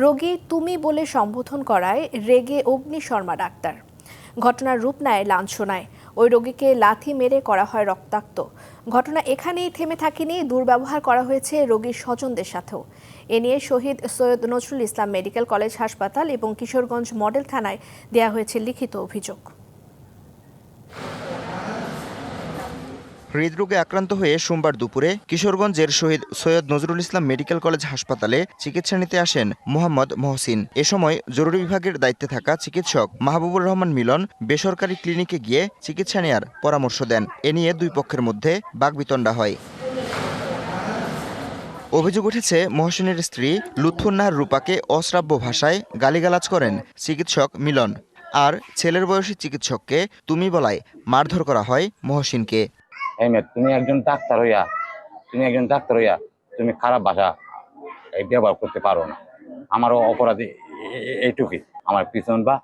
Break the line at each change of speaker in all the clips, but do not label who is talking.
রোগী তুমি বলে সম্বোধন করায় রেগে অগ্নি শর্মা ডাক্তার। ঘটনার রূপ নেয় লাঞ্ছনায়। ওই রোগীকে লাথি মেরে করা হয় রক্তাক্ত। ঘটনা এখানেই থেমে থাকেনি, দুর্ব্যবহার করা হয়েছে রোগীর স্বজনদের সাথেও। এ নিয়ে শহীদ সৈয়দ নজরুল ইসলাম মেডিকেল কলেজ হাসপাতাল এবং কিশোরগঞ্জ মডেল থানায় দেয়া হয়েছে লিখিত অভিযোগ।
হৃদরোগে আক্রান্ত হয়ে সোমবার দুপুরে কিশোরগঞ্জের শহীদ সৈয়দ নজরুল ইসলাম মেডিকেল কলেজ হাসপাতালে চিকিৎসা নিতে আসেন মোহাম্মদ মহসিন। এ সময় জরুরি বিভাগের দায়িত্বে থাকা চিকিৎসক মাহবুবুর রহমান মিলন বেসরকারি ক্লিনিকে গিয়ে চিকিৎসা নেয়ার পরামর্শ দেন। এ নিয়ে দুই পক্ষের মধ্যে বাকবিতণ্ডা হয়। অভিযোগ উঠেছে, মহসিনের স্ত্রী লুৎফুন্নাহার রূপাকে অশ্রাব্য ভাষায় গালিগালাজ করেন চিকিৎসক মিলন, আর ছেলের বয়সী চিকিৎসককে তুমি বলায় মারধর করা হয় মহসিনকে।
তুমি একজন ডাক্তার হইয়া তুমি খারাপ ভাষা ব্যবহার করতে পারো না। আমারও অপরাধী এইটুকুই, আমার পিছন বা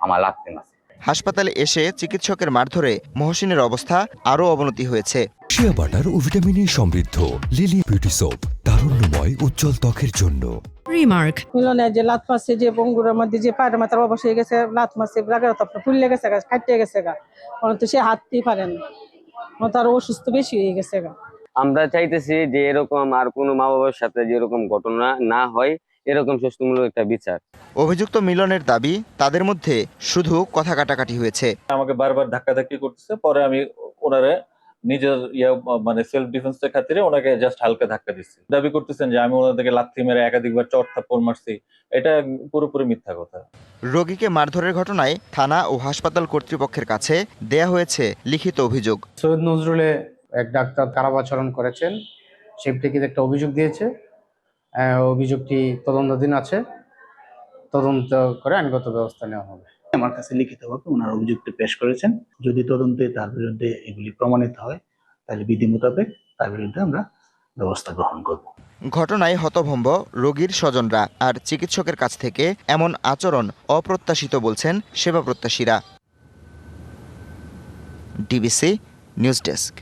আমার লাগতে না।
হাসপাতালে এসে চিকিৎসকের মারধরে মহসিনের অবস্থা আরও অবনতি হয়েছে।
শিয়া বাটার ও ভিটামিনে সমৃদ্ধ লিলি বিউটি সোপ, তারুণ্যময় উজ্জ্বল ত্বকের জন্য।
রিমার্ক মিলনে যে লাত মারছে, যে বঙ্গুরের মধ্যে যে পায়ের মাথার অবশ হয়ে গেছে, লাত মারছে, লাগার তো ফুললে গেছে গা, কাটতে গেছে গা, তো সে হাঁটতেই পারে না, তার অসুস্থ বেশি হয়ে গেছে গা।
আমরা চাইতেছি যে এরকম আর কোনো মা বাবার সাথে যেরকম ঘটনা না হয়, এরকম সুষ্ঠুমূলক একটা বিচার।
অভিযুক্ত মিলনের দাবি, তাদের মধ্যে শুধু কথা কাটাকাটি হয়েছে।
আমাকে বারবার ধাক্কাধাক্কি করতেছে, পরে আমি ওনারে নিজের মানে সেলফ ডিফেন্সের খাতিরে ওনাকে জাস্ট হালকা ধাক্কা দিচ্ছি। দাবি করতেছেন যে আমি ওনাদেরকে লাথি মেরে একাধিকবার চড় থাপ্পড় মারছি। এটা পুরোপুরি মিথ্যা কথা।
রোগীকে মারধরের ঘটনায় থানা ও হাসপাতাল কর্তৃপক্ষের কাছে দেয়া হয়েছে লিখিত অভিযোগ।
সৈয়দ নজরুলে এক ডাক্তার খারাপ-আচরণ করেছেন, সেটিকে একটা অভিযোগ দিয়েছে। অভিযোগটি তদন্তাধীন আছে, তদন্ত করে আইনগত ব্যবস্থা নেওয়া হবে।
আমার কাছে লিখিতভাবে ওনার অভিযোগটি পেশ করেছেন। যদি তদন্তে তার বিরুদ্ধে এগুলি প্রমাণিত হয়, তাহলে বিধি মোতাবেক তার বিরুদ্ধে আমরা ব্যবস্থা গ্রহণ করব।
ঘটনায় হতভম্ব রোগীর স্বজনরা, আর চিকিৎসকের কাছ থেকে এমন আচরণ অপ্রত্যাশিত বলছেন সেবা প্রত্যাশীরা। DBC news desk.